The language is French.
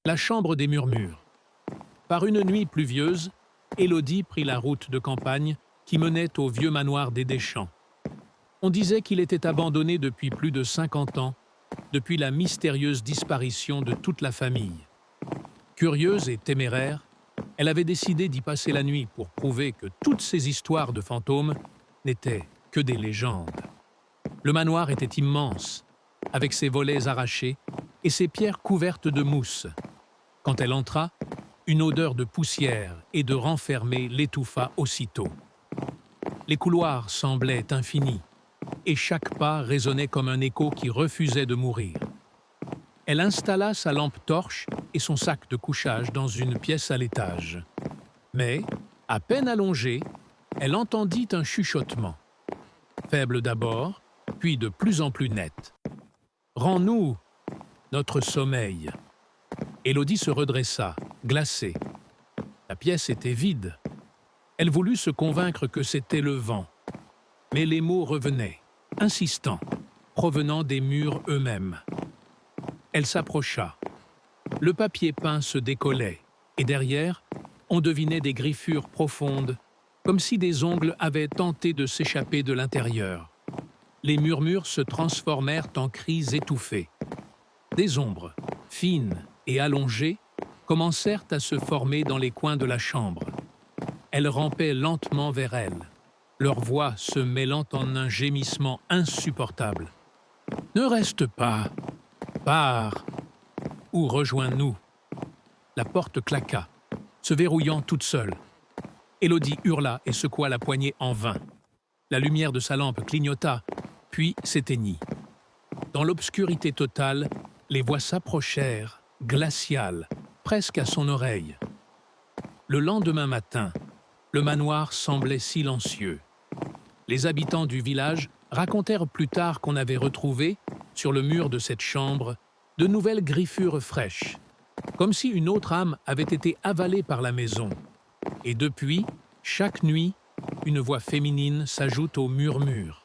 La chambre des murmures. Par une nuit pluvieuse, Élodie prit la route de campagne qui menait au vieux manoir des Deschamps. On disait qu'il était abandonné depuis plus de 50 ans, depuis la mystérieuse disparition de toute la famille. Curieuse et téméraire, elle avait décidé d'y passer la nuit pour prouver que toutes ces histoires de fantômes n'étaient que des légendes. Le manoir était immense, avec ses volets arrachés et ses pierres couvertes de mousse. Quand elle entra, une odeur de poussière et de renfermé l'étouffa aussitôt. Les couloirs semblaient infinis, et chaque pas résonnait comme un écho qui refusait de mourir. Elle installa sa lampe torche et son sac de couchage dans une pièce à l'étage. Mais, à peine allongée, elle entendit un chuchotement. Faible d'abord, puis de plus en plus net. « Rends-nous notre sommeil !» Élodie se redressa, glacée. La pièce était vide. Elle voulut se convaincre que c'était le vent. Mais les mots revenaient, insistants, provenant des murs eux-mêmes. Elle s'approcha. Le papier peint se décollait, et derrière, on devinait des griffures profondes, comme si des ongles avaient tenté de s'échapper de l'intérieur. Les murmures se transformèrent en cris étouffés. Des ombres, fines et allongées, commencèrent à se former dans les coins de la chambre. Elles rampaient lentement vers elle, leur voix se mêlant en un gémissement insupportable. « Ne reste pas, pars, ou rejoins-nous. » La porte claqua, se verrouillant toute seule. Élodie hurla et secoua la poignée en vain. La lumière de sa lampe clignota, puis s'éteignit. Dans l'obscurité totale, les voix s'approchèrent, glaciales, presque à son oreille. Le lendemain matin, le manoir semblait silencieux. Les habitants du village racontèrent plus tard qu'on avait retrouvé, sur le mur de cette chambre, de nouvelles griffures fraîches, comme si une autre âme avait été avalée par la maison. Et depuis, chaque nuit, une voix féminine s'ajoute aux murmures.